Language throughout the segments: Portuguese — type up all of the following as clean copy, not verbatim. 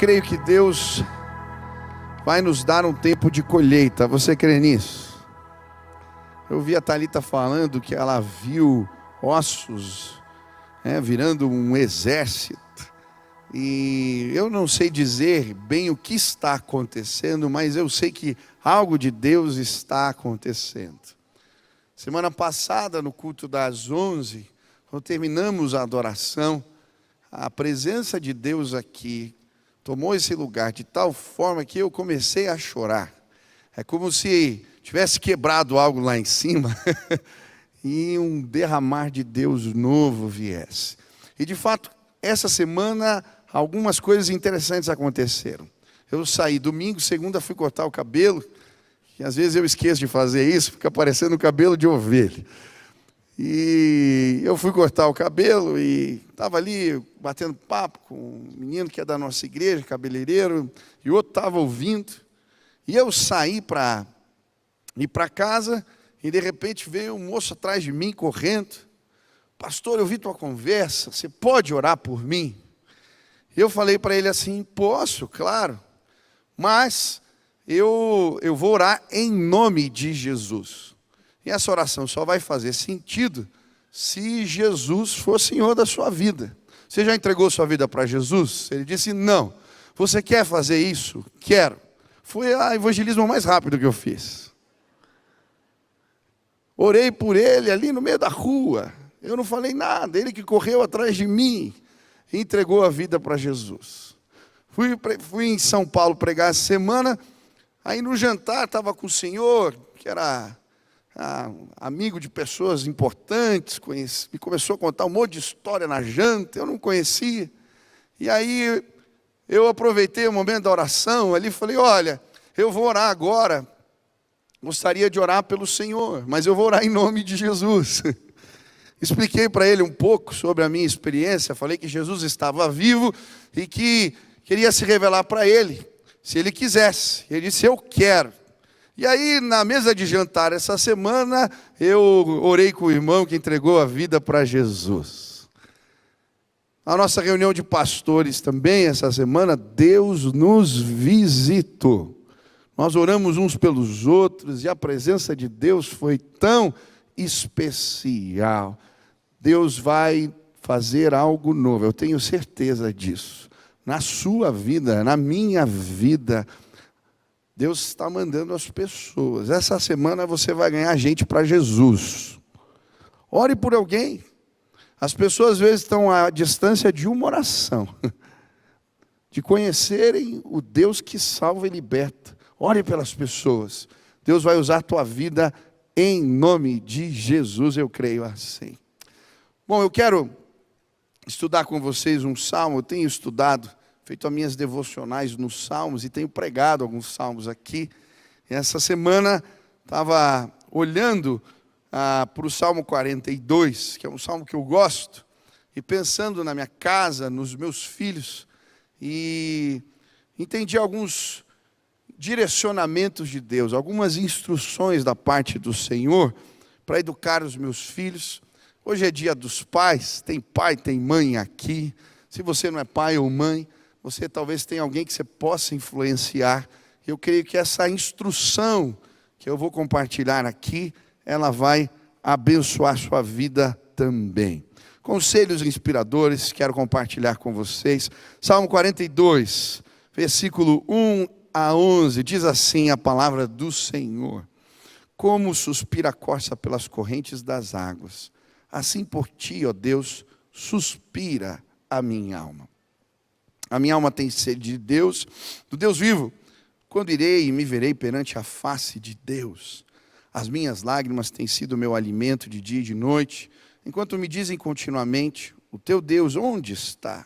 creio que Deus vai nos dar um tempo de colheita. Você crê nisso? Eu vi a Thalita falando que ela viu ossos virando um exército. E eu não sei dizer bem o que está acontecendo, mas eu sei que algo de Deus está acontecendo. Semana passada, no culto das 11, quando terminamos a adoração, a presença de Deus aqui tomou esse lugar de tal forma que eu comecei a chorar. É como se tivesse quebrado algo lá em cima e um derramar de Deus novo viesse. E de fato, essa semana, algumas coisas interessantes aconteceram. Eu saí domingo, segunda fui cortar o cabelo, e às vezes eu esqueço de fazer isso, fica parecendo um cabelo de ovelha. E eu fui cortar o cabelo e estava ali batendo papo com um menino que é da nossa igreja, cabeleireiro, e o outro estava ouvindo. E eu saí para ir para casa e de repente veio um moço atrás de mim correndo. Pastor, eu vi tua conversa, você pode orar por mim? Eu falei para ele assim, posso, claro, mas eu vou orar em nome de Jesus. E essa oração só vai fazer sentido se Jesus for Senhor da sua vida. Você já entregou sua vida para Jesus? Ele disse, não. Você quer fazer isso? Quero. Foi o evangelismo mais rápido que eu fiz. Orei por ele ali no meio da rua. Eu não falei nada. Ele que correu atrás de mim e entregou a vida para Jesus. Fui em São Paulo pregar essa semana. Aí no jantar estava com o senhor, que era amigo de pessoas importantes, me começou a contar um monte de história na janta, eu não conhecia. E aí eu aproveitei o momento da oração ali e falei, olha, eu vou orar agora, gostaria de orar pelo Senhor, mas eu vou orar em nome de Jesus. Expliquei para ele um pouco sobre a minha experiência, falei que Jesus estava vivo e que queria se revelar para ele, se ele quisesse. Ele disse, eu quero. E aí, na mesa de jantar essa semana, eu orei com o irmão que entregou a vida para Jesus. Na nossa reunião de pastores também, essa semana, Deus nos visitou. Nós oramos uns pelos outros e a presença de Deus foi tão especial. Deus vai fazer algo novo, eu tenho certeza disso. Na sua vida, na minha vida, Deus está mandando as pessoas. Essa semana você vai ganhar gente para Jesus. Ore por alguém. As pessoas às vezes estão à distância de uma oração, de conhecerem o Deus que salva e liberta. Ore pelas pessoas. Deus vai usar a tua vida em nome de Jesus, eu creio assim. Bom, eu quero estudar com vocês um salmo. Eu tenho estudado, feito as minhas devocionais nos salmos e tenho pregado alguns salmos aqui. E essa semana estava olhando para o Salmo 42, que é um salmo que eu gosto, e pensando na minha casa, nos meus filhos, e entendi alguns direcionamentos de Deus, algumas instruções da parte do Senhor para educar os meus filhos. Hoje é dia dos pais, tem pai, tem mãe aqui. Se você não é pai ou mãe, você talvez tenha alguém que você possa influenciar. Eu creio que essa instrução que eu vou compartilhar aqui, ela vai abençoar sua vida também. Conselhos inspiradores, quero compartilhar com vocês. Salmo 42, versículo 1 a 11, diz assim a palavra do Senhor. Como suspira a corça pelas correntes das águas, assim por ti, ó Deus, suspira a minha alma. A minha alma tem sede de Deus, do Deus vivo. Quando irei e me verei perante a face de Deus? As minhas lágrimas têm sido meu alimento de dia e de noite, enquanto me dizem continuamente, o teu Deus onde está?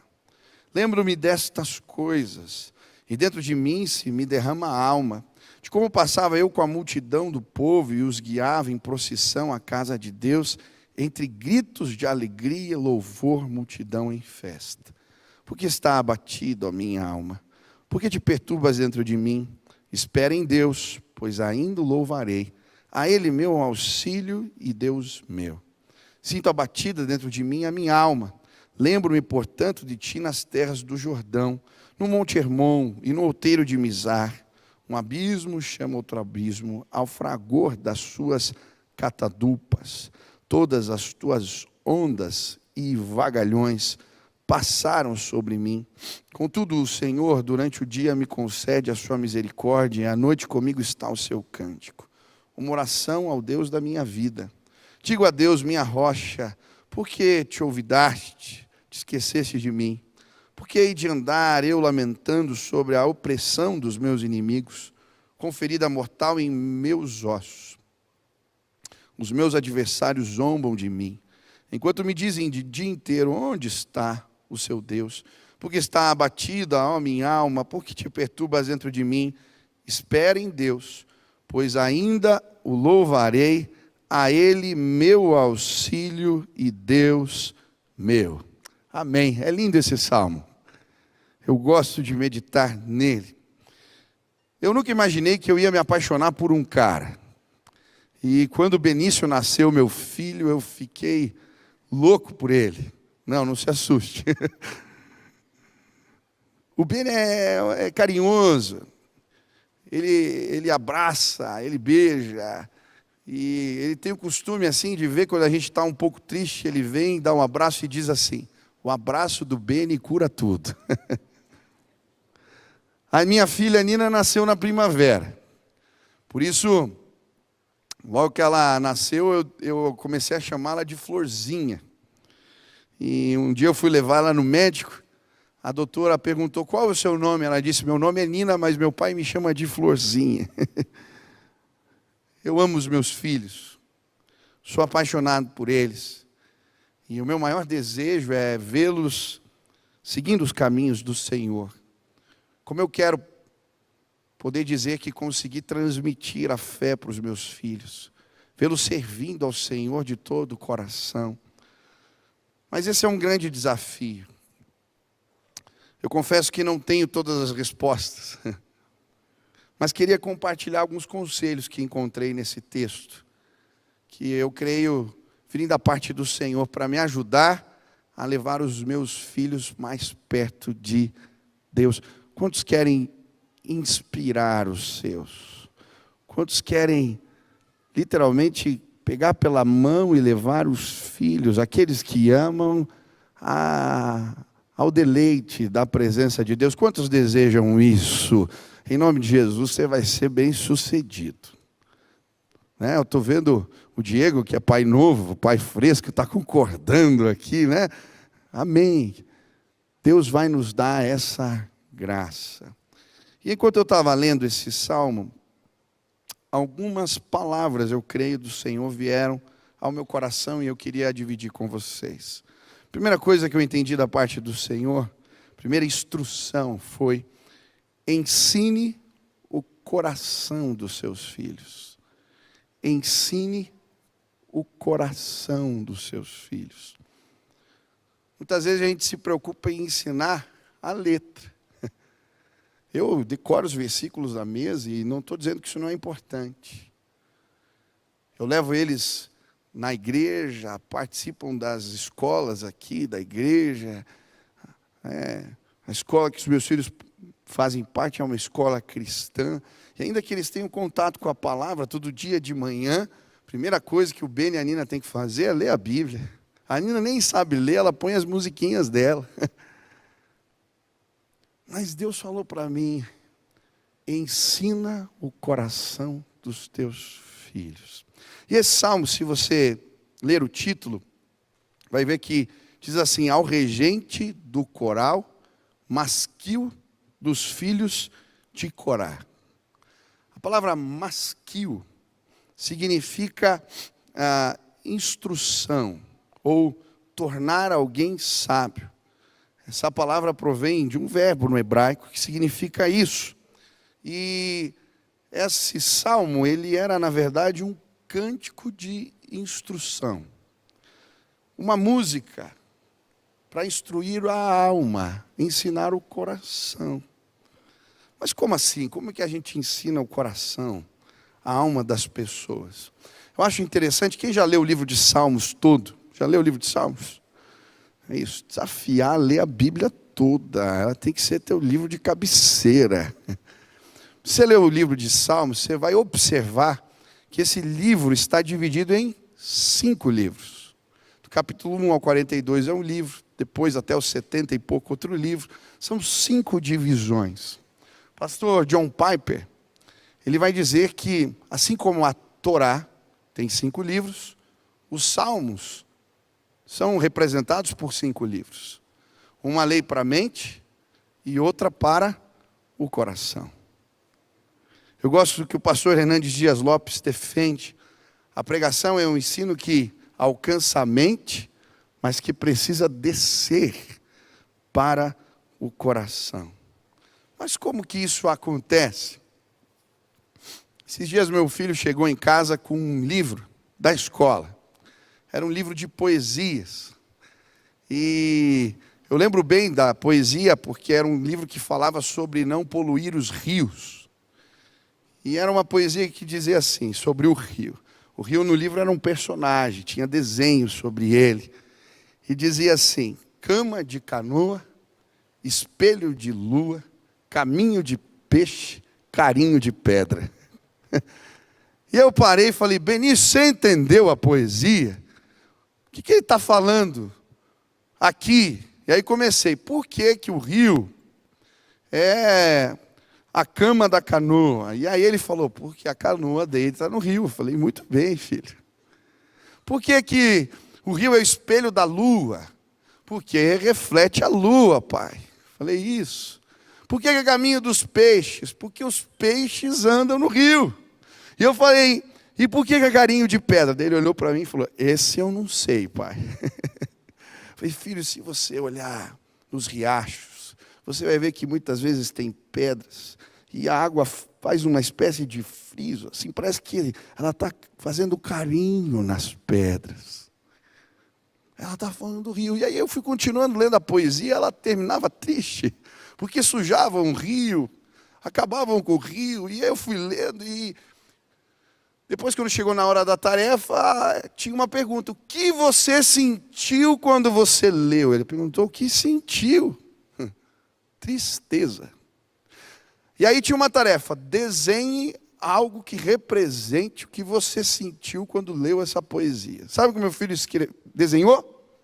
Lembro-me destas coisas, e dentro de mim se me derrama a alma, de como passava eu com a multidão do povo e os guiava em procissão à casa de Deus, entre gritos de alegria, louvor, multidão em festa. Porque está abatido a minha alma? Porque te perturbas dentro de mim? Espera em Deus, pois ainda o louvarei. A Ele meu auxílio e Deus meu. Sinto abatida dentro de mim a minha alma. Lembro-me, portanto, de ti nas terras do Jordão, No Monte Hermon e no outeiro de Mizar, um abismo chama outro abismo, ao fragor das suas catadupas. Todas as tuas ondas e vagalhões passaram sobre mim. Contudo, o Senhor, durante o dia, me concede a sua misericórdia, e à noite comigo está o seu cântico. Uma oração ao Deus da minha vida. Digo a Deus, minha rocha, por que te olvidaste, te esqueceste de mim? Por que hei de andar eu lamentando sobre a opressão dos meus inimigos, com ferida mortal em meus ossos? Os meus adversários zombam de mim, enquanto me dizem de dia inteiro, onde está o seu Deus? Porque está abatida, ó minha alma, porque te perturbas dentro de mim? Espere em Deus, pois ainda o louvarei, a Ele meu auxílio e Deus meu. Amém. É lindo esse salmo. Eu gosto de meditar nele. Eu nunca imaginei que eu ia me apaixonar por um cara. E quando o Benício nasceu, meu filho, eu fiquei louco por ele. Não se assuste. O Ben é carinhoso. Ele abraça, ele beija. E ele tem o costume assim de ver quando a gente está um pouco triste, ele vem, dá um abraço e diz assim: o abraço do Beni cura tudo. A minha filha Nina nasceu na primavera. Por isso, logo que ela nasceu, eu comecei a chamá-la de Florzinha. E um dia eu fui levar ela no médico. A doutora perguntou, qual é o seu nome? Ela disse, meu nome é Nina, mas meu pai me chama de Florzinha. Eu amo os meus filhos. Sou apaixonado por eles. E o meu maior desejo é vê-los seguindo os caminhos do Senhor. Como eu quero poder dizer que consegui transmitir a fé para os meus filhos. Vê-los servindo ao Senhor de todo o coração. Mas esse é um grande desafio. Eu confesso que não tenho todas as respostas. Mas queria compartilhar alguns conselhos que encontrei nesse texto. Que eu creio virem da parte do Senhor para me ajudar a levar os meus filhos mais perto de Deus. Quantos querem inspirar os seus? Quantos querem literalmente pegar pela mão e levar os filhos, aqueles que amam, ao deleite da presença de Deus? Quantos desejam isso? Em nome de Jesus, você vai ser bem sucedido. Eu estou vendo o Diego, que é pai novo, pai fresco, está concordando aqui, né? Amém. Deus vai nos dar essa graça. E enquanto eu estava lendo esse salmo, algumas palavras, eu creio, do Senhor vieram ao meu coração e eu queria dividir com vocês. Primeira coisa que eu entendi da parte do Senhor, primeira instrução foi: ensine o coração dos seus filhos. Ensine o coração dos seus filhos. Muitas vezes a gente se preocupa em ensinar a letra. Eu decoro os versículos da mesa e não estou dizendo que isso não é importante. Eu levo eles na igreja, participam das escolas aqui da igreja. A escola que os meus filhos fazem parte é uma escola cristã. E ainda que eles tenham contato com a palavra todo dia de manhã, a primeira coisa que o Ben e a Nina têm que fazer é ler a Bíblia. A Nina nem sabe ler, ela põe as musiquinhas dela. Mas Deus falou para mim, ensina o coração dos teus filhos. E esse salmo, se você ler o título, vai ver que diz assim, ao regente do coral, masquil dos filhos de Corá. A palavra masquil significa instrução, ou tornar alguém sábio. Essa palavra provém de um verbo no hebraico que significa isso. E esse salmo, ele era, na verdade, um cântico de instrução. Uma música para instruir a alma, ensinar o coração. Mas como assim? Como é que a gente ensina o coração, a alma das pessoas? Eu acho interessante, quem já leu o livro de Salmos todo? Já leu o livro de Salmos? É isso, desafiar a ler a Bíblia toda, ela tem que ser teu livro de cabeceira. Você lê o livro de Salmos, você vai observar que esse livro está dividido em 5 livros. Do capítulo 1 ao 42 é um livro, depois até os 70 e pouco outro livro. São 5 divisões. Pastor John Piper, ele vai dizer que, assim como a Torá tem 5 livros, os Salmos são representados por 5 livros. Uma lei para a mente e outra para o coração. Eu gosto do que o pastor Hernandes Dias Lopes defende. A pregação é um ensino que alcança a mente, mas que precisa descer para o coração. Mas como que isso acontece? Esses dias meu filho chegou em casa com um livro da escola. Era um livro de poesias. E eu lembro bem da poesia porque era um livro que falava sobre não poluir os rios. E era uma poesia que dizia assim, sobre o rio. O rio no livro era um personagem, tinha desenhos sobre ele. E dizia assim, cama de canoa, espelho de lua, caminho de peixe, carinho de pedra. E eu parei e falei, Benício, você entendeu a poesia? O que ele está falando aqui? E aí comecei, por que que o rio é a cama da canoa? E aí ele falou, porque a canoa dele está no rio. Eu falei, muito bem, filho. Por que que o rio é o espelho da lua? Porque reflete a lua, pai. Eu falei, isso. Por que é caminho dos peixes? Porque os peixes andam no rio. E eu falei, e por que é carinho de pedra? Daí ele olhou para mim e falou, esse eu não sei, pai. Eu falei, filho, se você olhar nos riachos, você vai ver que muitas vezes tem pedras. E a água faz uma espécie de friso, assim, parece que ela está fazendo carinho nas pedras. Ela está falando do rio. E aí eu fui continuando lendo a poesia, ela terminava triste, porque sujavam o rio, acabavam com o rio. E aí eu fui lendo e depois, quando chegou na hora da tarefa, tinha uma pergunta. O que você sentiu quando você leu? Ele perguntou, o que sentiu? Tristeza. E aí tinha uma tarefa, desenhe algo que represente o que você sentiu quando leu essa poesia. Sabe o que meu filho desenhou?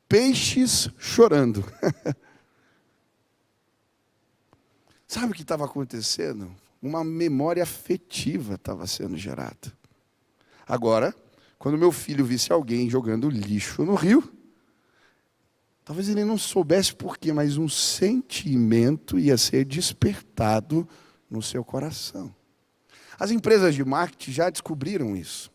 Peixes chorando. Sabe o que estava acontecendo? Uma memória afetiva estava sendo gerada. Agora, quando meu filho visse alguém jogando lixo no rio, talvez ele não soubesse porquê, mas um sentimento ia ser despertado no seu coração. As empresas de marketing já descobriram isso.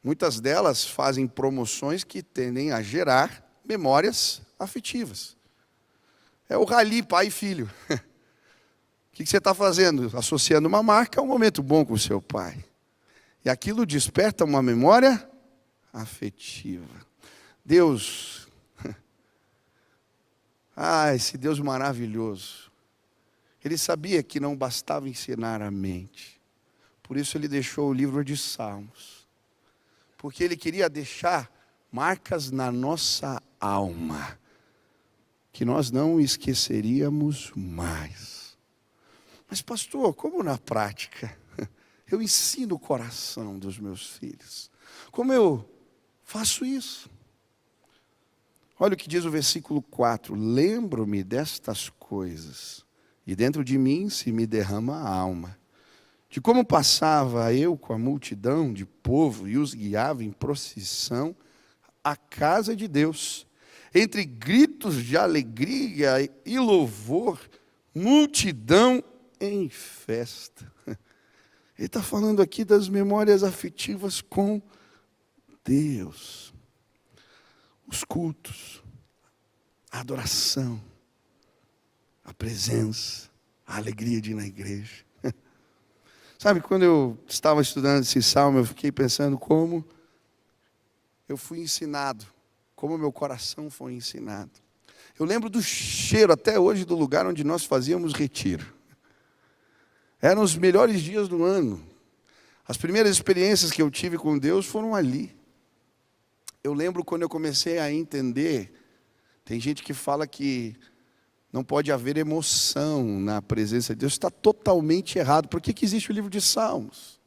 Muitas delas fazem promoções que tendem a gerar memórias afetivas. É o rally pai e filho. O que você está fazendo? Associando uma marca a um momento bom com o seu pai. E aquilo desperta uma memória afetiva. Deus, esse Deus maravilhoso. Ele sabia que não bastava ensinar a mente. Por isso ele deixou o livro de Salmos. Porque ele queria deixar marcas na nossa alma, que nós não esqueceríamos mais. Mas pastor, como na prática eu ensino o coração dos meus filhos? Como eu faço isso? Olha o que diz o versículo 4. Lembro-me destas coisas, e dentro de mim se me derrama a alma, de como passava eu com a multidão de povo e os guiava em procissão à casa de Deus, entre gritos de alegria e louvor, multidão em festa. Ele está falando aqui das memórias afetivas com Deus. Os cultos, a adoração, a presença, a alegria de ir na igreja. Sabe, quando eu estava estudando esse salmo, eu fiquei pensando como eu fui ensinado, como meu coração foi ensinado. Eu lembro do cheiro até hoje do lugar onde nós fazíamos retiro. Eram os melhores dias do ano. As primeiras experiências que eu tive com Deus foram ali. Eu lembro quando eu comecei a entender Tem gente que fala que não pode haver emoção na presença de Deus. Está totalmente errado. Por que existe o livro de Salmos?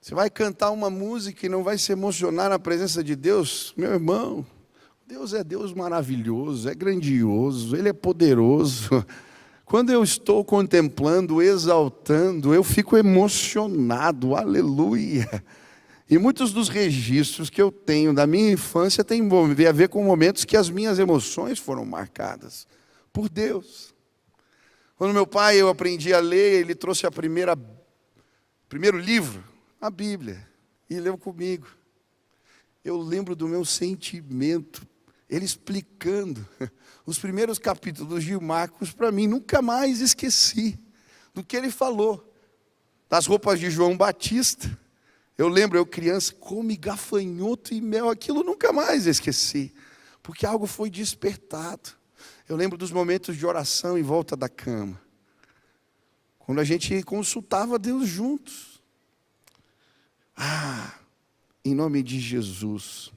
Você vai cantar uma música e não vai se emocionar na presença de Deus? Meu irmão, Deus é Deus maravilhoso, é grandioso, Ele é poderoso. Quando eu estou contemplando, exaltando, eu fico emocionado, aleluia. E muitos dos registros que eu tenho da minha infância tem a ver com momentos que as minhas emoções foram marcadas por Deus. Quando meu pai, eu aprendi a ler, ele trouxe primeiro livro, a Bíblia, e leu comigo. Eu lembro do meu sentimento, ele explicando os primeiros capítulos de Marcos para mim, nunca mais esqueci do que ele falou. Das roupas de João Batista. Eu lembro, eu criança, come gafanhoto e mel, aquilo nunca mais esqueci, porque algo foi despertado. Eu lembro dos momentos de oração em volta da cama, quando a gente consultava Deus juntos. Em nome de Jesus,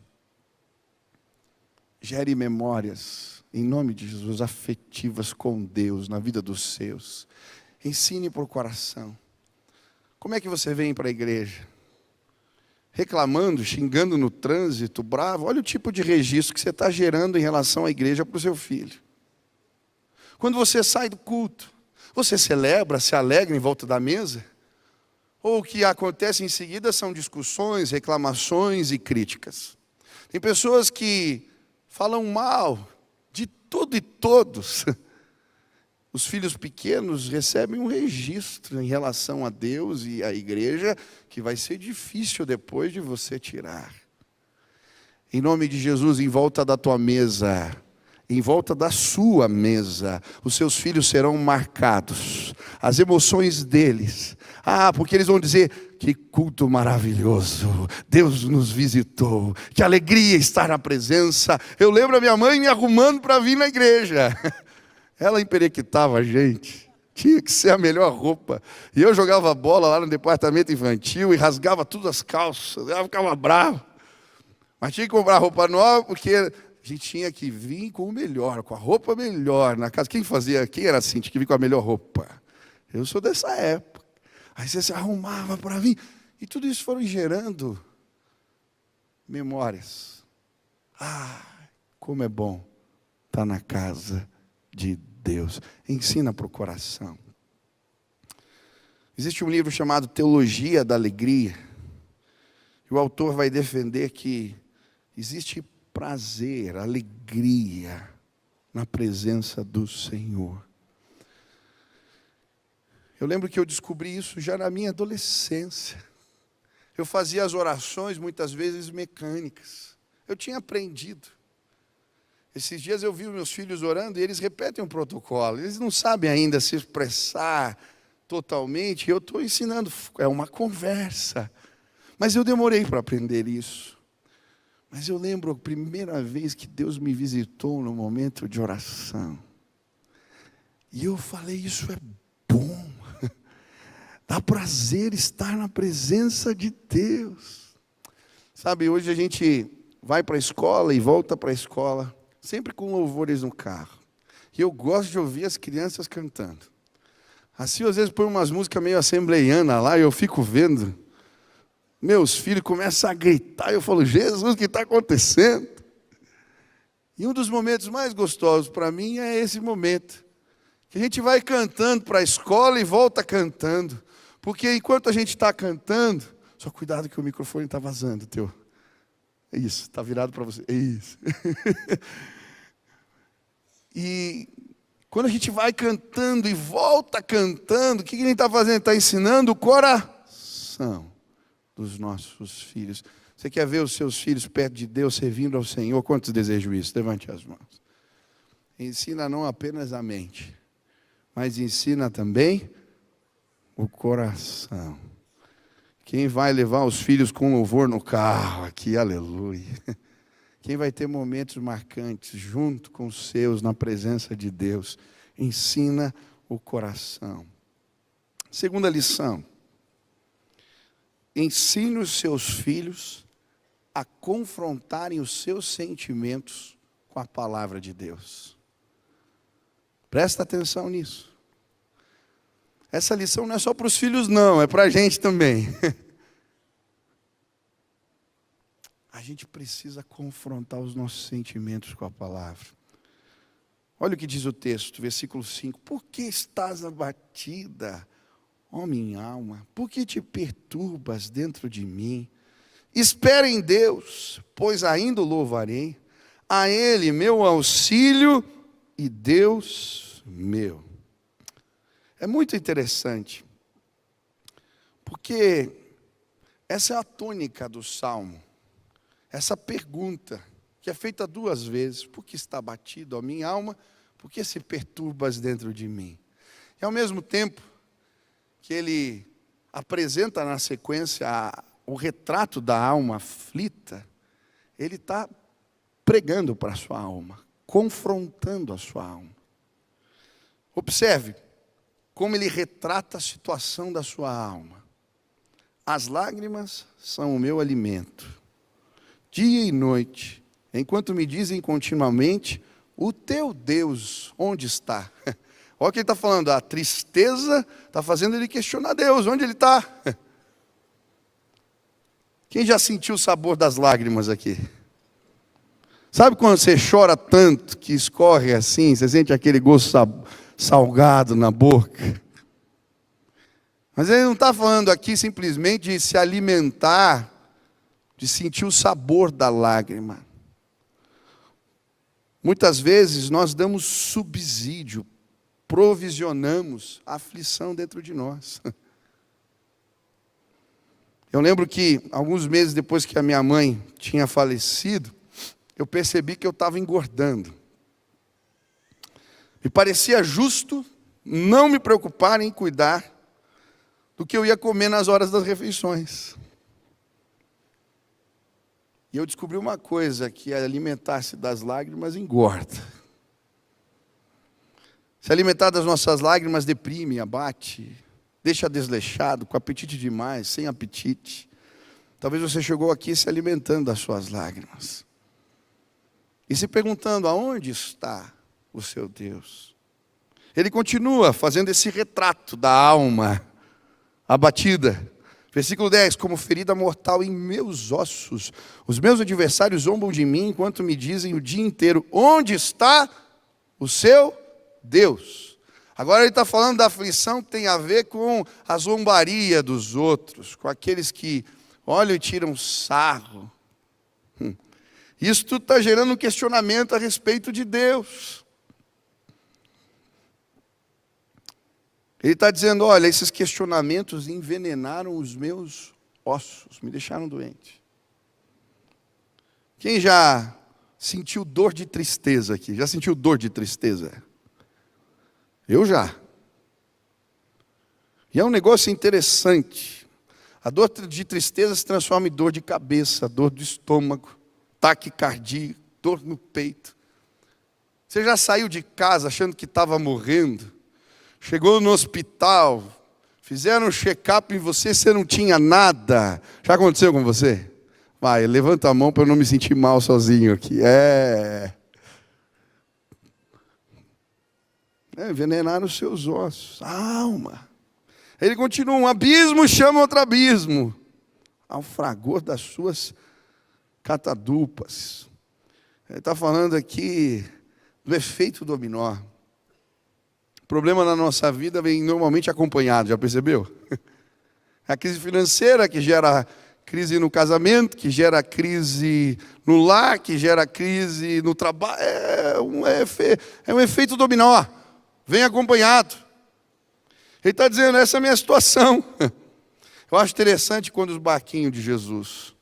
gere memórias, em nome de Jesus, afetivas com Deus, na vida dos seus. Ensine por coração. Como é que você vem para a igreja? Reclamando, xingando no trânsito, bravo? Olha o tipo de registro que você está gerando em relação à igreja para o seu filho. Quando você sai do culto, você celebra, se alegra em volta da mesa? Ou o que acontece em seguida são discussões, reclamações e críticas? Tem pessoas que falam mal de tudo e todos. Os filhos pequenos recebem um registro em relação a Deus e à igreja que vai ser difícil depois de você tirar. Em nome de Jesus, em volta da tua mesa, em volta da sua mesa, os seus filhos serão marcados. As emoções deles. Porque eles vão dizer, que culto maravilhoso, Deus nos visitou, que alegria estar na presença. Eu lembro a minha mãe me arrumando para vir na igreja. Ela emperequitava a gente, tinha que ser a melhor roupa. E eu jogava bola lá no departamento infantil e rasgava todas as calças, ela ficava brava. Mas tinha que comprar roupa nova, porque a gente tinha que vir com o melhor, com a roupa melhor na casa. Quem era assim, tinha que vir com a melhor roupa? Eu sou dessa época. Aí você se arrumava para vir. E tudo isso foram gerando memórias. Como é bom estar na casa de Deus. Ensina para o coração. Existe um livro chamado Teologia da Alegria. E o autor vai defender que existe prazer, alegria na presença do Senhor. Eu lembro que eu descobri isso já na minha adolescência. Eu fazia as orações muitas vezes mecânicas. Eu tinha aprendido. Esses dias eu vi os meus filhos orando e eles repetem um protocolo. Eles não sabem ainda se expressar totalmente. Eu estou ensinando, é uma conversa. Mas eu demorei para aprender isso. Mas eu lembro a primeira vez que Deus me visitou no momento de oração. E eu falei, isso é bom. Dá prazer estar na presença de Deus. Sabe, hoje a gente vai para a escola e volta para a escola, sempre com louvores no carro. E eu gosto de ouvir as crianças cantando. Assim, às vezes, põe umas músicas meio assembleiana lá e eu fico vendo. Meus filhos começam a gritar, eu falo, Jesus, o que está acontecendo? E um dos momentos mais gostosos para mim é esse momento, que a gente vai cantando para a escola e volta cantando, porque enquanto a gente está cantando, só cuidado que o microfone está vazando, teu. É isso, está virado para você, é isso. E quando a gente vai cantando e volta cantando, o que a gente está fazendo? Está ensinando o coração dos nossos filhos. Você quer ver os seus filhos perto de Deus, servindo ao Senhor? Quantos desejam isso? Levante as mãos. Ensina não apenas a mente, mas ensina também o coração. Quem vai levar os filhos com louvor no carro aqui, aleluia. Quem vai ter momentos marcantes junto com os seus na presença de Deus, ensina o coração. Segunda lição. Ensine os seus filhos a confrontarem os seus sentimentos com com a palavra de Deus. Presta atenção nisso. Essa lição não é só para os filhos, não, é para a gente também. A gente precisa confrontar os nossos sentimentos com a palavra. Olha o que diz o texto, versículo 5. Por que estás abatida, ó minha alma? Por que te perturbas dentro de mim? Espera em Deus, pois ainda o louvarei. A Ele meu auxílio e Deus meu. É muito interessante, porque essa é a tônica do Salmo. Essa pergunta, que é feita 2 vezes. Por que está abatido a minha alma? Por que se perturbas dentro de mim? E ao mesmo tempo que ele apresenta na sequência o retrato da alma aflita, ele está pregando para a sua alma, confrontando a sua alma. Observe como ele retrata a situação da sua alma. As lágrimas são o meu alimento, dia e noite, enquanto me dizem continuamente, o teu Deus, onde está? Olha o que ele está falando, a tristeza está fazendo ele questionar Deus, onde ele está? Quem já sentiu o sabor das lágrimas aqui? Sabe quando você chora tanto, que escorre assim, você sente aquele gosto salgado na boca? Mas ele não está falando aqui simplesmente de se alimentar, de sentir o sabor da lágrima. Muitas vezes nós damos subsídio, provisionamos a aflição dentro de nós. Eu lembro que alguns meses depois que a minha mãe tinha falecido, eu percebi que eu estava engordando. Me parecia justo não me preocupar em cuidar do que eu ia comer nas horas das refeições. E eu descobri uma coisa, que alimentar-se das lágrimas engorda. Se alimentar das nossas lágrimas deprime, abate, deixa desleixado, com apetite demais, sem apetite. Talvez você chegou aqui se alimentando das suas lágrimas. E se perguntando, aonde está o seu Deus? Ele continua fazendo esse retrato da alma abatida. Versículo 10, como ferida mortal em meus ossos, os meus adversários zombam de mim, enquanto me dizem o dia inteiro, onde está o seu Deus? Agora ele está falando da aflição que tem a ver com a zombaria dos outros, com aqueles que olham e tiram sarro. Isso tudo está gerando um questionamento a respeito de Deus. Ele está dizendo, olha, esses questionamentos envenenaram os meus ossos, me deixaram doente. Quem já sentiu dor de tristeza aqui? Já sentiu dor de tristeza? Eu já. E é um negócio interessante. A dor de tristeza se transforma em dor de cabeça, dor do estômago, taquicardia, dor no peito. Você já saiu de casa achando que estava morrendo? Chegou no hospital, fizeram um check-up em você, você não tinha nada. Já aconteceu com você? Vai, levanta a mão para eu não me sentir mal sozinho aqui. Envenenar os seus ossos, a alma. Ele continua, um abismo chama outro abismo, ao fragor das suas catadupas. Ele está falando aqui do efeito dominó. O problema na nossa vida vem normalmente acompanhado, já percebeu? A crise financeira que gera crise no casamento, que gera crise no lar, que gera crise no trabalho. É um efeito dominó, vem acompanhado. Ele está dizendo, essa é a minha situação. Eu acho interessante quando os barquinhos de Jesus,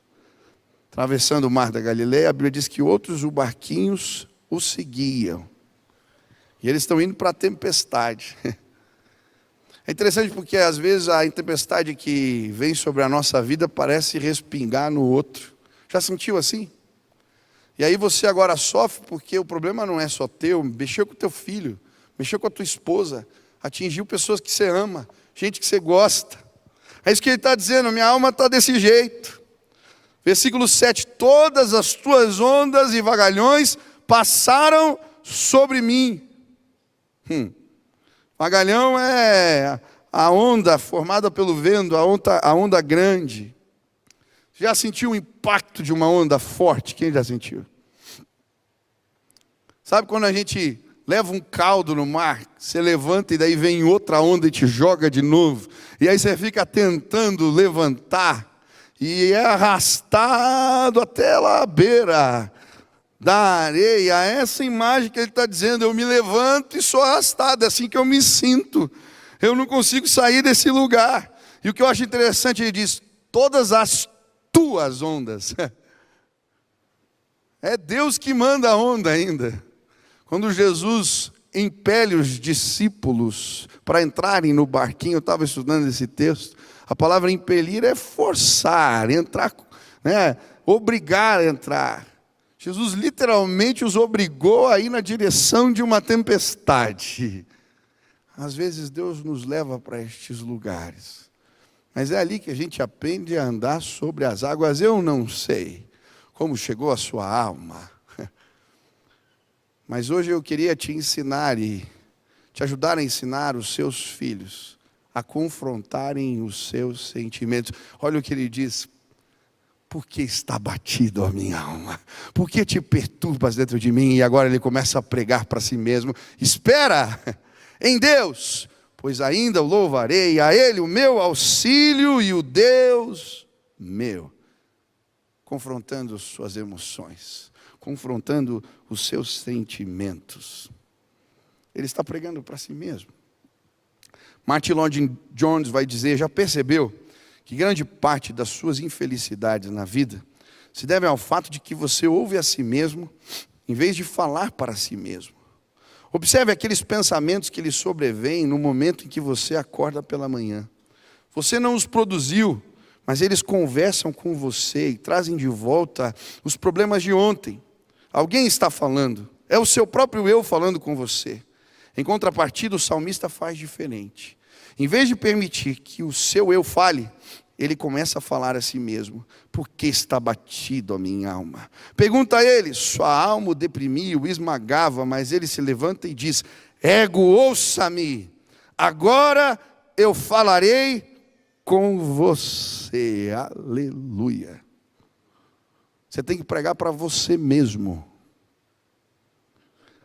atravessando o mar da Galileia, a Bíblia diz que outros barquinhos o seguiam. E eles estão indo para a tempestade. É interessante porque às vezes a tempestade que vem sobre a nossa vida parece respingar no outro. Já sentiu assim? E aí você agora sofre porque o problema não é só teu, mexeu com o teu filho, mexeu com a tua esposa, atingiu pessoas que você ama, gente que você gosta. É isso que ele está dizendo, minha alma está desse jeito. Versículo 7, todas as tuas ondas e vagalhões passaram sobre mim. Vagalhão é a onda formada pelo vento, a onda grande. Já sentiu o impacto de uma onda forte? Quem já sentiu? Sabe quando a gente leva um caldo no mar, você levanta e daí vem outra onda e te joga de novo. E aí você fica tentando levantar e é arrastado até lá à beira da areia. Essa imagem que ele está dizendo, eu me levanto e sou arrastado, é assim que eu me sinto. Eu não consigo sair desse lugar. E o que eu acho interessante, ele diz, todas as tuas ondas. É Deus que manda a onda ainda. Quando Jesus impele os discípulos para entrarem no barquinho, eu estava estudando esse texto, a palavra impelir é forçar, entrar, né? Obrigar a entrar. Jesus literalmente os obrigou a ir na direção de uma tempestade. Às vezes Deus nos leva para estes lugares, mas é ali que a gente aprende a andar sobre as águas. Eu não sei como chegou a sua alma, mas hoje eu queria te ensinar e te ajudar a ensinar os seus filhos a confrontarem os seus sentimentos. Olha o que ele diz: por que está batido a minha alma? Por que te perturbas dentro de mim? E agora ele começa a pregar para si mesmo: espera em Deus, pois ainda o louvarei, a Ele o meu auxílio e o Deus meu. Confrontando suas emoções, confrontando os seus sentimentos. Ele está pregando para si mesmo. Martin Lloyd-Jones vai dizer: já percebeu que grande parte das suas infelicidades na vida se deve ao fato de que você ouve a si mesmo, em vez de falar para si mesmo. Observe aqueles pensamentos que lhe sobrevêm no momento em que você acorda pela manhã. Você não os produziu, mas eles conversam com você e trazem de volta os problemas de ontem. Alguém está falando, é o seu próprio eu falando com você. Em contrapartida, o salmista faz diferente. Em vez de permitir que o seu eu fale, ele começa a falar a si mesmo: por que está batido a minha alma? Pergunta a ele: sua alma o deprimia, o esmagava, mas ele se levanta e diz: ego, ouça-me, agora eu falarei com você. Aleluia. Você tem que pregar para você mesmo.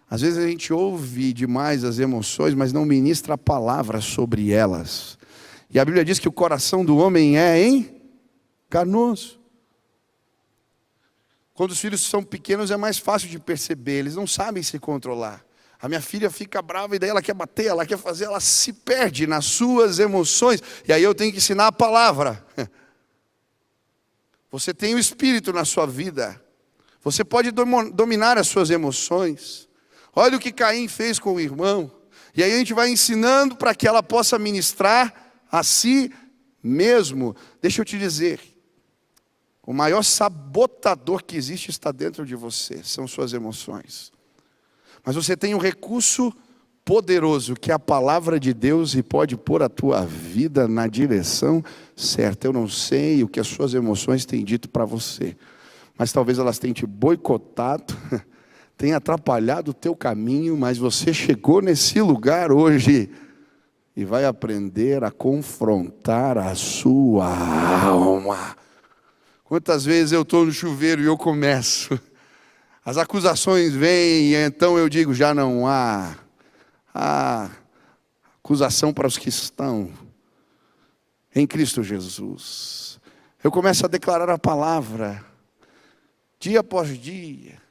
Às vezes a gente ouve demais as emoções, mas não ministra a palavra sobre elas. E a Bíblia diz que o coração do homem é enganoso. Quando os filhos são pequenos é mais fácil de perceber, eles não sabem se controlar. A minha filha fica brava e daí ela quer bater, ela quer fazer, ela se perde nas suas emoções. E aí eu tenho que ensinar a palavra. Você tem o Espírito na sua vida. Você pode dominar as suas emoções. Olha o que Caim fez com o irmão. E aí a gente vai ensinando para que ela possa ministrar a si mesmo. Deixa eu te dizer, o maior sabotador que existe está dentro de você, são suas emoções. Mas você tem um recurso poderoso, que é a palavra de Deus, e pode pôr a tua vida na direção certa. Eu não sei o que as suas emoções têm dito para você, mas talvez elas tenham te boicotado, tenham atrapalhado o teu caminho, mas você chegou nesse lugar hoje e vai aprender a confrontar a sua alma. Quantas vezes eu estou no chuveiro e eu começo, as acusações vêm e então eu digo: já não há acusação para os que estão em Cristo Jesus. Eu começo a declarar a palavra, dia após dia.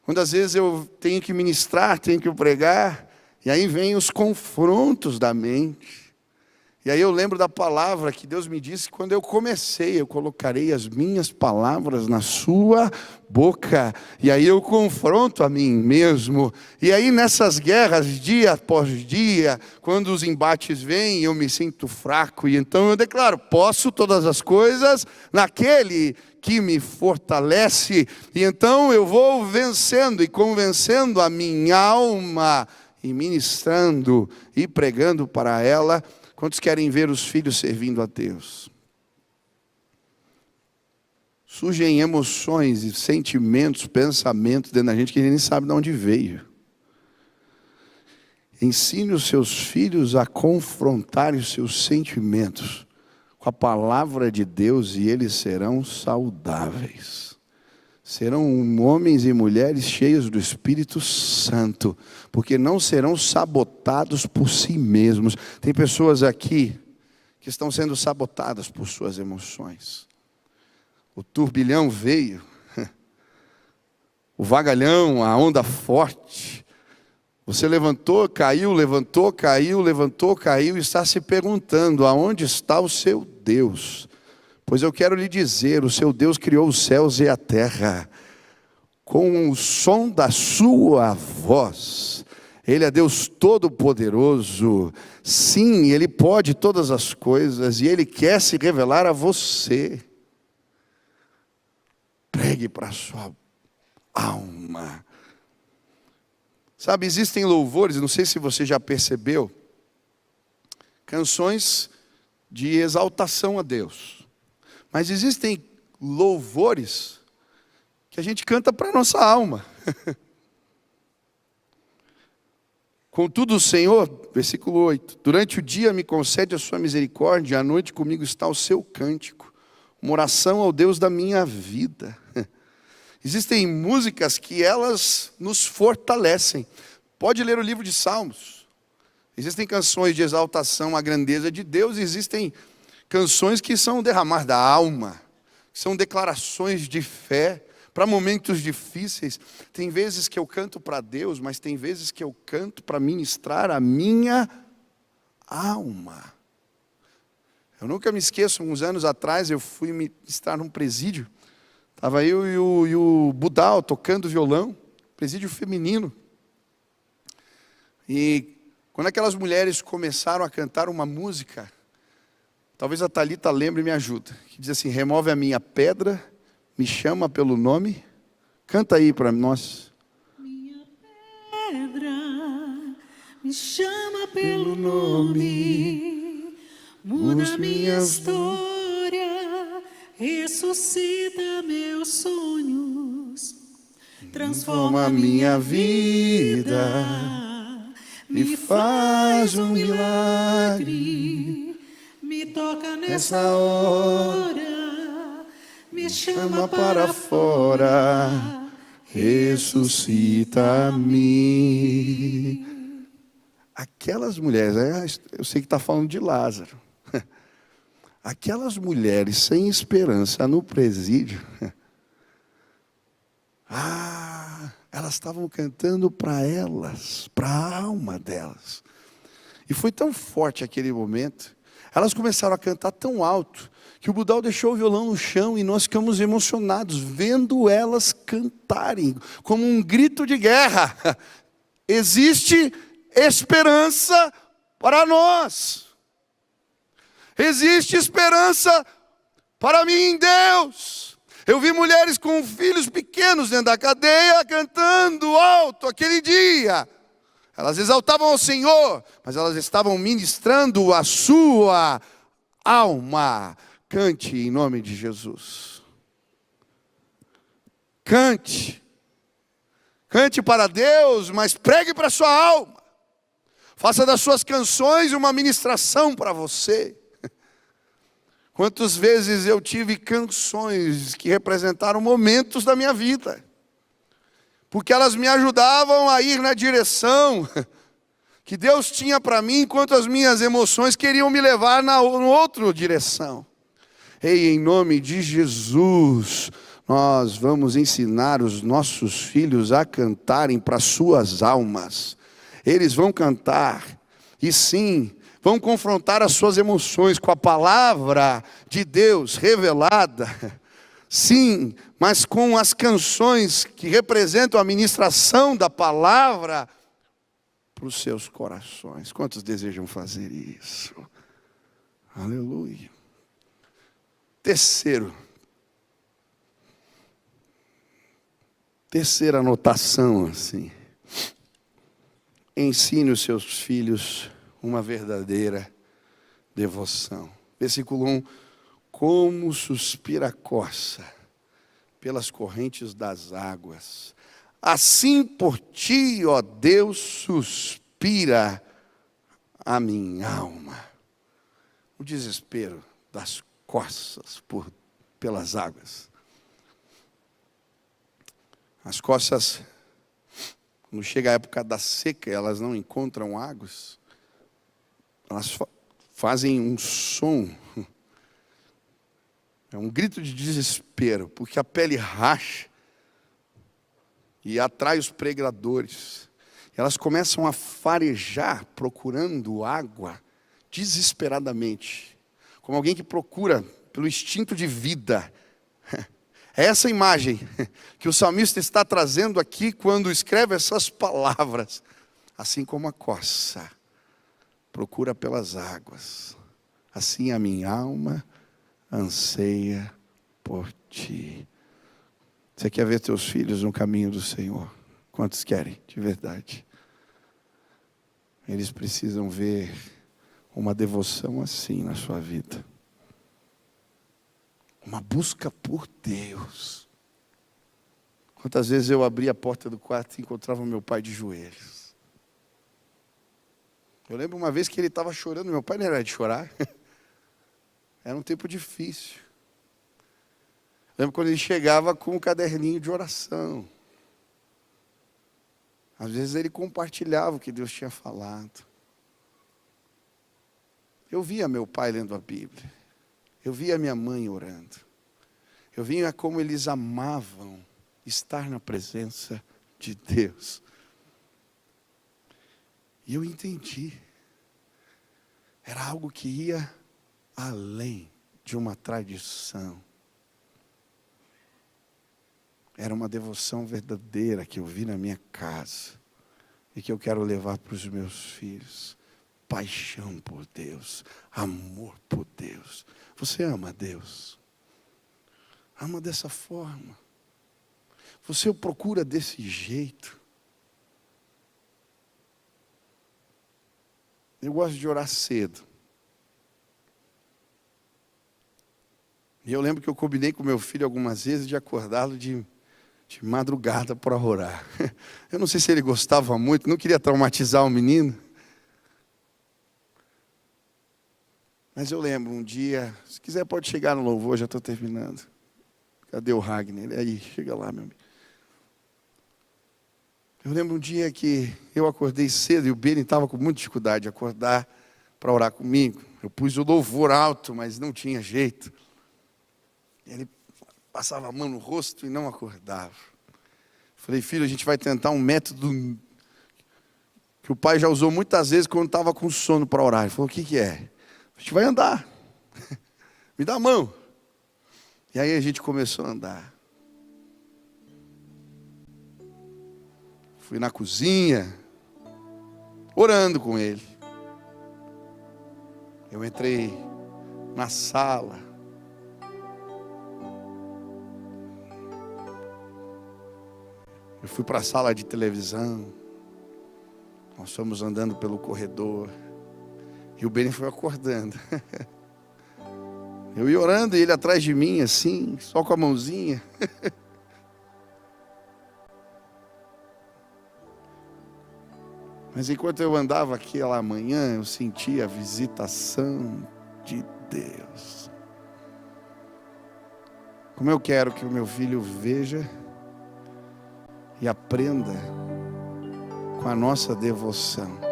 Quando às vezes eu tenho que ministrar, tenho que pregar, e aí vem os confrontos da mente. E aí eu lembro da palavra que Deus me disse quando eu comecei: eu colocarei as minhas palavras na sua boca. E aí eu confronto a mim mesmo. E aí nessas guerras, dia após dia, quando os embates vêm, eu me sinto fraco. E então eu declaro: posso todas as coisas naquele que me fortalece. E então eu vou vencendo e convencendo a minha alma, e ministrando e pregando para ela. Quantos querem ver os filhos servindo a Deus? surgem emoções e sentimentos, pensamentos dentro da gente que a gente nem sabe de onde veio. Ensine os seus filhos a confrontarem os seus sentimentos com a palavra de Deus e eles serão saudáveis. Serão homens e mulheres cheios do Espírito Santo, porque não serão sabotados por si mesmos. Tem pessoas aqui que estão sendo sabotadas por suas emoções. O turbilhão veio, o vagalhão, a onda forte. Você levantou, caiu, levantou, caiu, levantou, caiu e está se perguntando: aonde está o seu Deus? Pois eu quero lhe dizer, o seu Deus criou os céus e a terra com o som da sua voz. Ele é Deus Todo-Poderoso. Sim, Ele pode todas as coisas e Ele quer se revelar a você. Pregue para a sua alma. Sabe, existem louvores, não sei se você já percebeu, canções de exaltação a Deus. Mas existem louvores que a gente canta para a nossa alma. Contudo, o Senhor, versículo 8, durante o dia me concede a sua misericórdia, à noite comigo está o seu cântico, uma oração ao Deus da minha vida. Existem músicas que elas nos fortalecem. Pode ler o livro de Salmos. Existem canções de exaltação à grandeza de Deus, existem canções que são derramar da alma, que são declarações de fé para momentos difíceis. Tem vezes que eu canto para Deus, mas tem vezes que eu canto para ministrar a minha alma. Eu nunca me esqueço, uns anos atrás eu fui ministrar num presídio. Estava eu e o Budal tocando violão, presídio feminino. E quando aquelas mulheres começaram a cantar uma música, talvez a Thalita lembre e me ajuda, que diz assim: remove a minha pedra, me chama pelo nome. Canta aí para nós. Minha pedra, me chama pelo nome, muda minha história, ressuscita meus sonhos, transforma minha vida, me faz um milagre, me toca nessa hora, me chama para fora, ressuscita-me. Aquelas mulheres, eu sei que está falando de Lázaro. Aquelas mulheres sem esperança no presídio, elas estavam cantando para elas, para a alma delas. E foi tão forte aquele momento, elas começaram a cantar tão alto, que o Budal deixou o violão no chão e nós ficamos emocionados, vendo elas cantarem, como um grito de guerra. Existe esperança para nós. Existe esperança para mim em Deus. Eu vi mulheres com filhos pequenos dentro da cadeia cantando alto aquele dia. Elas exaltavam ao Senhor, mas elas estavam ministrando a sua alma. Cante em nome de Jesus. Cante. Cante para Deus, mas pregue para a sua alma. Faça das suas canções uma ministração para você. Quantas vezes eu tive canções que representaram momentos da minha vida, porque elas me ajudavam a ir na direção que Deus tinha para mim, enquanto as minhas emoções queriam me levar na outra direção. Ei, em nome de Jesus, nós vamos ensinar os nossos filhos a cantarem para suas almas. Eles vão cantar, e sim, vão confrontar as suas emoções com a palavra de Deus revelada. Sim, mas com as canções que representam a ministração da palavra para os seus corações. Quantos desejam fazer isso? Aleluia. Terceira anotação assim. Ensine os seus filhos uma verdadeira devoção. Versículo 1. Como suspira a corça pelas correntes das águas. Assim por ti, ó Deus, suspira a minha alma. O desespero das coças pelas águas. As coças, quando chega a época da seca, elas não encontram águas, elas fazem um som, é um grito de desespero, porque a pele racha e atrai os predadores. Elas começam a farejar, procurando água, desesperadamente, como alguém que procura pelo instinto de vida. É essa imagem que o salmista está trazendo aqui quando escreve essas palavras. Assim como a coça procura pelas águas, assim a minha alma anseia por ti. Você quer ver teus filhos no caminho do Senhor? Quantos querem, de verdade? Eles precisam ver uma devoção assim na sua vida. Uma busca por Deus. Quantas vezes eu abri a porta do quarto e encontrava meu pai de joelhos. Eu lembro uma vez que ele estava chorando. Meu pai não era de chorar. Era um tempo difícil. Eu lembro quando ele chegava com um caderninho de oração. Às vezes ele compartilhava o que Deus tinha falado. Eu via meu pai lendo a Bíblia. Eu via minha mãe orando. Eu via como eles amavam estar na presença de Deus. E eu entendi. Era algo que ia além de uma tradição. Era uma devoção verdadeira que eu vi na minha casa e que eu quero levar para os meus filhos. Paixão por Deus, amor por Deus. Você ama Deus? Ama dessa forma? Você o procura desse jeito? Eu gosto de orar cedo. E eu lembro que eu combinei com meu filho algumas vezes de acordá-lo de madrugada para orar. Eu não sei se ele gostava muito, não queria traumatizar o menino. Mas eu lembro um dia, se quiser pode chegar no louvor, já estou terminando. Cadê o Ragner? Ele aí, chega lá, meu amigo. Eu lembro um dia que eu acordei cedo e o Beni estava com muita dificuldade de acordar para orar comigo. Eu pus o louvor alto, mas não tinha jeito. Ele passava a mão no rosto e não acordava. Falei, filho, a gente vai tentar um método que o pai já usou muitas vezes quando estava com sono para orar. Ele falou, o que é? A gente vai andar. Me dá a mão. E aí a gente começou a andar. Fui na cozinha, orando com ele. Eu entrei na sala. Eu fui para a sala de televisão. Nós fomos andando pelo corredor. E o Beni foi acordando. Eu ia orando e ele atrás de mim, assim, só com a mãozinha. Mas enquanto eu andava aquela manhã, eu sentia a visitação de Deus. Como eu quero que o meu filho veja e aprenda com a nossa devoção.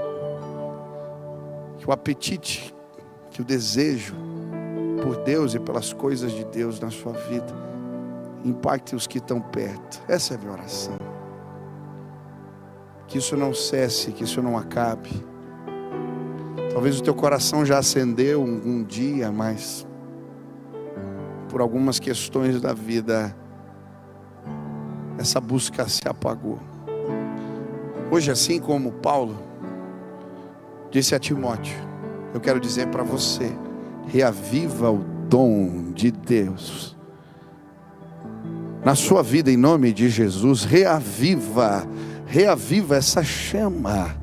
Que o apetite, que o desejo por Deus e pelas coisas de Deus na sua vida impacte os que estão perto. Essa é a minha oração. Que isso não cesse, que isso não acabe. Talvez o teu coração já acendeu um dia, mas por algumas questões da vida essa busca se apagou. Hoje, assim como Paulo disse a Timóteo, eu quero dizer para você, reaviva o dom de Deus na sua vida em nome de Jesus. Reaviva essa chama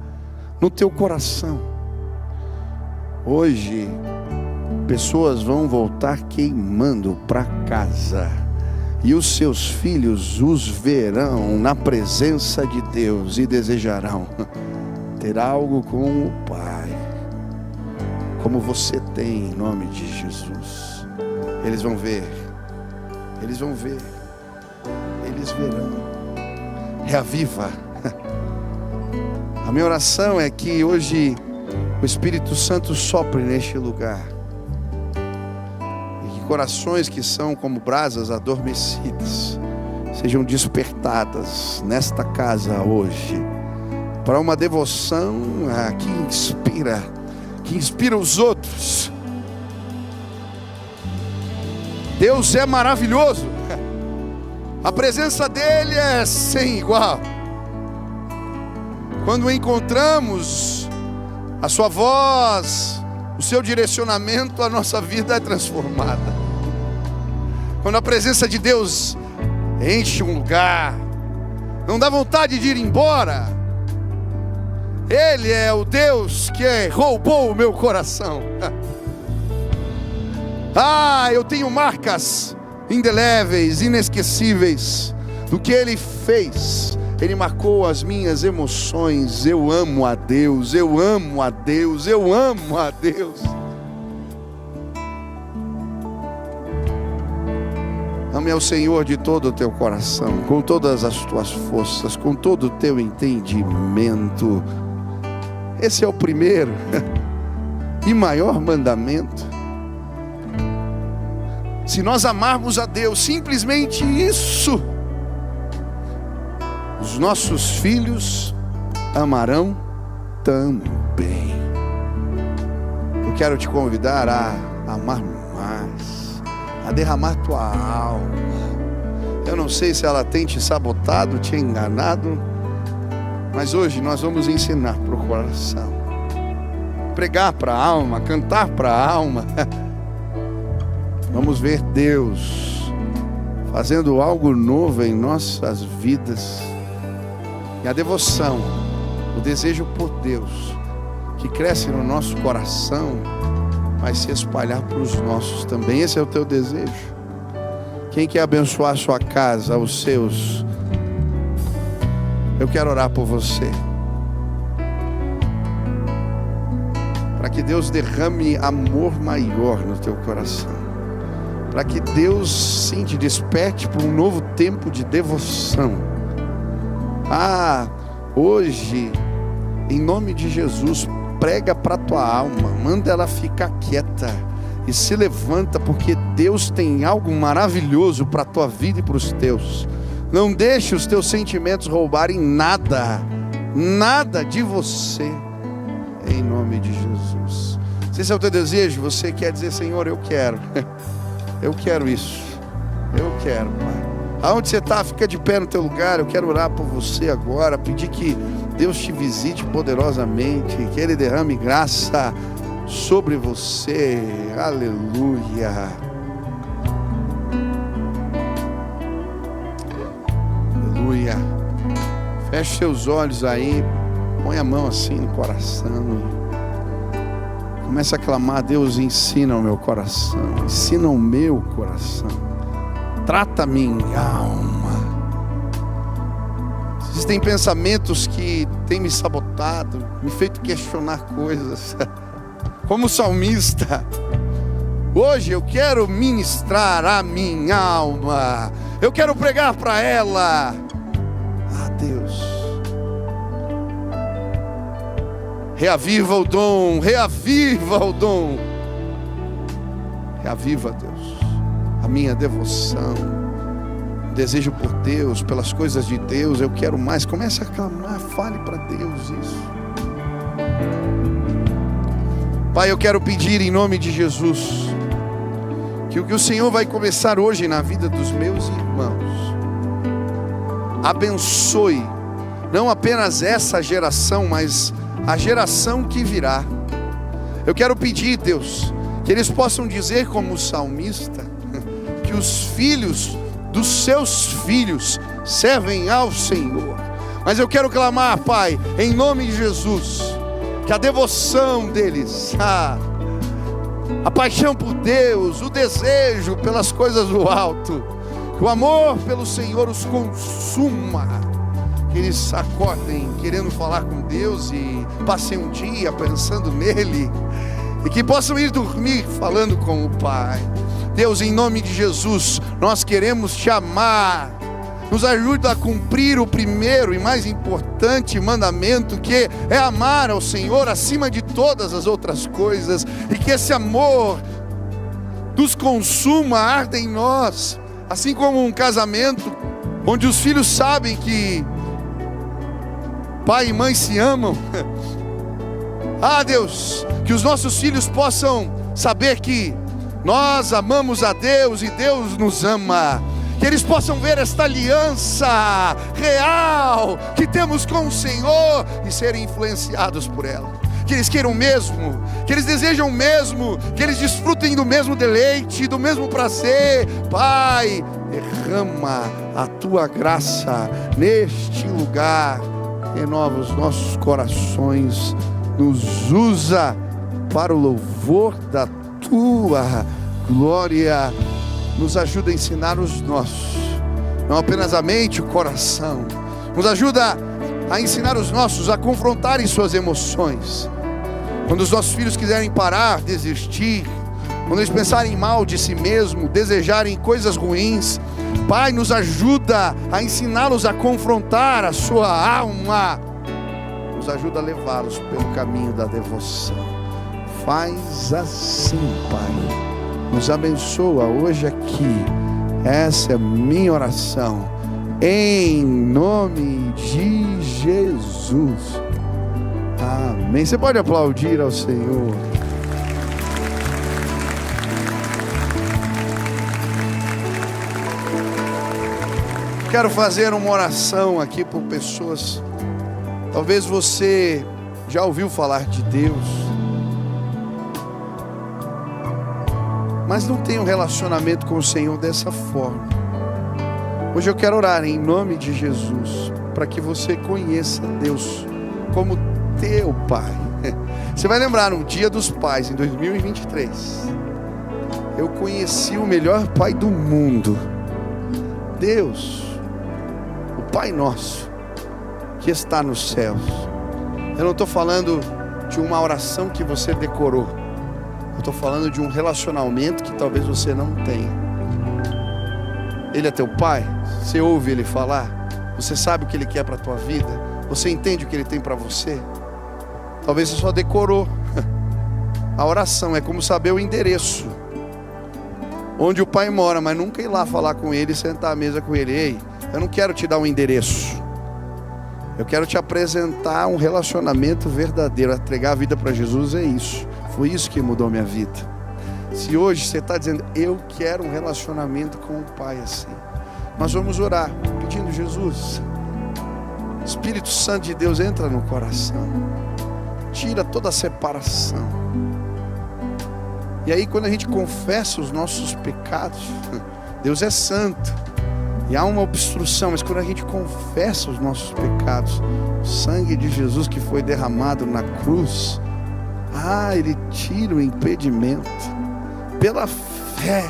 no teu coração. Hoje pessoas vão voltar queimando para casa e os seus filhos os verão na presença de Deus e desejarão ter algo com o Pai, como você tem, em nome de Jesus. Eles vão ver, eles vão ver, eles verão. Reaviva. A minha oração é que hoje o Espírito Santo sopre neste lugar, e que corações que são como brasas adormecidas sejam despertadas nesta casa hoje, para uma devoção que inspira os outros. Deus é maravilhoso, a presença dele é sem igual. Quando o encontramos, a sua voz, o seu direcionamento, a nossa vida é transformada. Quando a presença de Deus enche um lugar, não dá vontade de ir embora. Ele é o Deus que roubou o meu coração. Eu tenho marcas indeléveis, inesquecíveis do que Ele fez. Ele marcou as minhas emoções. Eu amo a Deus, eu amo a Deus, eu amo a Deus. Ame ao Senhor de todo o teu coração, com todas as tuas forças, com todo o teu entendimento. Esse é o primeiro e maior mandamento. Se nós amarmos a Deus, simplesmente isso, os nossos filhos amarão também. Eu quero te convidar a amar mais, a derramar tua alma. Eu não sei se ela tem te sabotado, te enganado, mas hoje nós vamos ensinar para o coração, pregar para a alma, cantar para a alma. Vamos ver Deus fazendo algo novo em nossas vidas. E a devoção, o desejo por Deus, que cresce no nosso coração, vai se espalhar para os nossos também. Esse é o teu desejo. Quem quer abençoar a sua casa, os seus? Eu quero orar por você, para que Deus derrame amor maior no teu coração, para que Deus sim te desperte para um novo tempo de devoção. Hoje, em nome de Jesus, prega para a tua alma, manda ela ficar quieta e se levanta, porque Deus tem algo maravilhoso para a tua vida e para os teus. Não deixe os teus sentimentos roubarem nada de você, em nome de Jesus. Se esse é o teu desejo, você quer dizer: Senhor, eu quero isso, eu quero, Pai. Aonde você está, fica de pé no teu lugar. Eu quero orar por você agora, pedir que Deus te visite poderosamente, que Ele derrame graça sobre você. Aleluia. Aleluia. Feche seus olhos aí, põe a mão assim no coração, começa a clamar: Deus, ensina o meu coração, ensina o meu coração, trata minha alma. Existem pensamentos que têm me sabotado, me feito questionar coisas. Como salmista, hoje eu quero ministrar a minha alma. Eu quero pregar para ela: Deus, reaviva o dom, reaviva o dom. Reaviva, Deus, a minha devoção, desejo por Deus, pelas coisas de Deus. Eu quero mais. Comece a clamar, fale para Deus isso. Pai, eu quero pedir em nome de Jesus que o que o Senhor vai começar hoje na vida dos meus irmãos, abençoe não apenas essa geração, mas a geração que virá. Eu quero pedir, Deus, que eles possam dizer como o salmista, que os filhos dos seus filhos servem ao Senhor. Mas eu quero clamar, Pai, em nome de Jesus, que a devoção deles, a paixão por Deus, o desejo pelas coisas do alto, o amor pelo Senhor os consuma, que eles acordem querendo falar com Deus e passem um dia pensando nele, e que possam ir dormir falando com o Pai. Deus, em nome de Jesus, nós queremos te amar. Nos ajuda a cumprir o primeiro e mais importante mandamento, que é amar ao Senhor acima de todas as outras coisas, e que esse amor nos consuma, arda em nós, assim como um casamento onde os filhos sabem que pai e mãe se amam. Ah, Deus, que os nossos filhos possam saber que nós amamos a Deus e Deus nos ama. Que eles possam ver esta aliança real que temos com o Senhor e serem influenciados por ela. Que eles queiram o mesmo, que eles desejam o mesmo, que eles desfrutem do mesmo deleite, do mesmo prazer. Pai, derrama a tua graça neste lugar, renova os nossos corações, nos usa para o louvor da tua glória. Nos ajuda a ensinar os nossos, não apenas a mente, o coração. Nos ajuda a ensinar os nossos a confrontarem suas emoções. Quando os nossos filhos quiserem parar, desistir, quando eles pensarem mal de si mesmo, desejarem coisas ruins, Pai, nos ajuda a ensiná-los a confrontar a sua alma. Nos ajuda a levá-los pelo caminho da devoção. Faz assim, Pai. Nos abençoa hoje aqui. Essa é a minha oração. Em nome de Jesus. Amém. Você pode aplaudir ao Senhor. Quero fazer uma oração aqui por pessoas. Talvez você já ouviu falar de Deus, mas não tem um relacionamento com o Senhor dessa forma. Hoje eu quero orar em nome de Jesus, para que você conheça Deus como teu Pai. Você vai lembrar, no Dia dos Pais, em 2023, eu conheci o melhor Pai do mundo, Deus, o Pai nosso, que está nos céus. Eu não estou falando de uma oração que você decorou, eu estou falando de um relacionamento que talvez você não tenha. Ele é teu Pai, você ouve Ele falar, você sabe o que Ele quer para a tua vida, você entende o que Ele tem para você. Talvez você só decorou a oração, é como saber o endereço onde o Pai mora, mas nunca ir lá falar com Ele e sentar à mesa com Ele. Ei, eu não quero te dar um endereço, eu quero te apresentar um relacionamento verdadeiro. Entregar a vida para Jesus é isso. Foi isso que mudou minha vida. Se hoje você está dizendo, eu quero um relacionamento com o Pai assim, nós vamos orar pedindo: Jesus, Espírito Santo de Deus, entra no coração, tira toda a separação. E aí, quando a gente confessa os nossos pecados, Deus é santo e há uma obstrução, mas quando a gente confessa os nossos pecados, o sangue de Jesus que foi derramado na cruz, Ele tira o impedimento pela fé,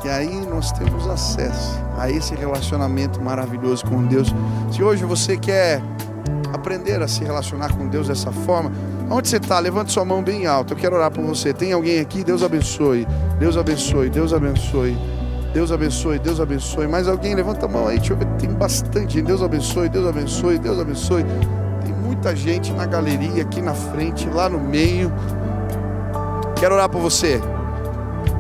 e aí nós temos acesso a esse relacionamento maravilhoso com Deus. Se hoje você quer aprender a se relacionar com Deus dessa forma, onde você está? Levante sua mão bem alta, eu quero orar por você. Tem alguém aqui? Deus abençoe, Deus abençoe, Deus abençoe, Deus abençoe, Deus abençoe. Mais alguém? Levanta a mão aí, deixa eu ver, tem bastante. Deus abençoe, Deus abençoe, Deus abençoe. Tem muita gente na galeria, aqui na frente, lá no meio. Quero orar por você.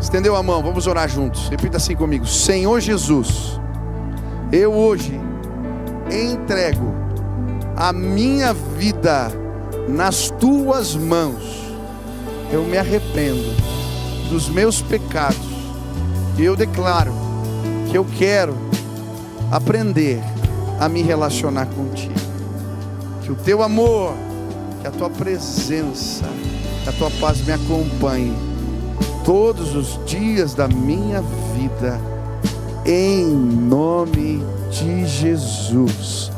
Estendeu a mão, vamos orar juntos. Repita assim comigo: Senhor Jesus, eu hoje entrego a minha vida nas tuas mãos. Eu me arrependo dos meus pecados e eu declaro que eu quero aprender a me relacionar contigo. Que o teu amor, que a tua presença, que a tua paz me acompanhe todos os dias da minha vida, em nome de Jesus.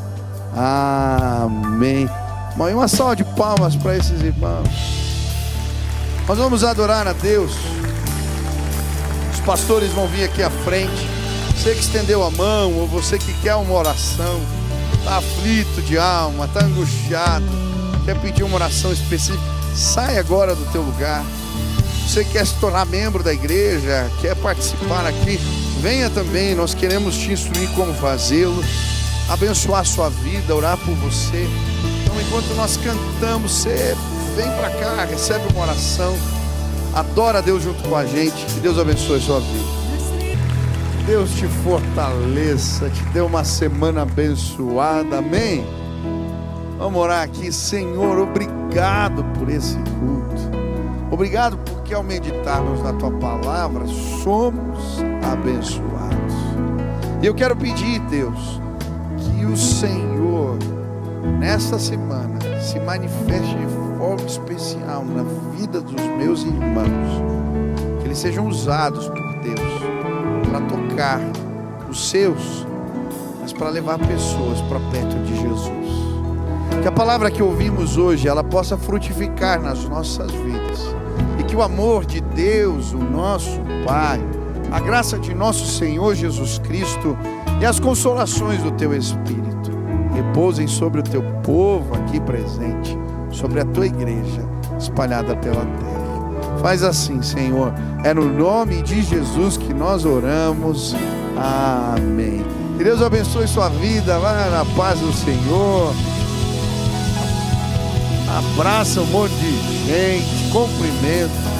Amém. Mãe, uma salva de palmas para esses irmãos. Nós vamos adorar a Deus. Os pastores vão vir aqui à frente. Você que estendeu a mão, ou você que quer uma oração, está aflito de alma, está angustiado, quer pedir uma oração específica, sai agora do teu lugar. Você quer se tornar membro da igreja, quer participar aqui, venha também, nós queremos te instruir como fazê-lo, abençoar a sua vida, orar por você. Então, enquanto nós cantamos, você vem para cá, recebe uma oração, adora a Deus junto com a gente, que Deus abençoe a sua vida. Deus te fortaleça, te dê uma semana abençoada, amém? Vamos orar aqui. Senhor, obrigado por esse culto, obrigado porque ao meditarmos na Tua palavra, somos abençoados. E eu quero pedir, Deus, que o Senhor, nesta semana, se manifeste de forma especial na vida dos meus irmãos, que eles sejam usados por Deus para tocar os seus, mas para levar pessoas para perto de Jesus. Que a palavra que ouvimos hoje, ela possa frutificar nas nossas vidas, e que o amor de Deus, o nosso Pai, a graça de nosso Senhor Jesus Cristo e as consolações do Teu Espírito repousem sobre o Teu povo aqui presente, sobre a Tua igreja espalhada pela terra. Faz assim, Senhor, é no nome de Jesus que nós oramos, amém. Que Deus abençoe sua vida, vai na paz do Senhor, abraça um monte de gente, cumprimenta.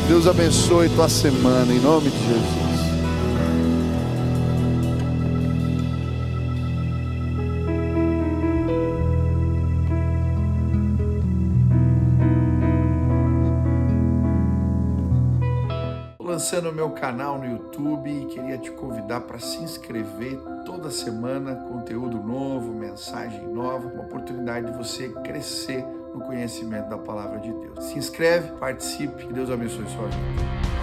Deus abençoe tua semana, em nome de Jesus. Lançando o meu canal no YouTube e queria te convidar para se inscrever. Toda semana, conteúdo novo, mensagem nova, uma oportunidade de você crescer no conhecimento da palavra de Deus. Se inscreve, participe, que Deus abençoe sua vida.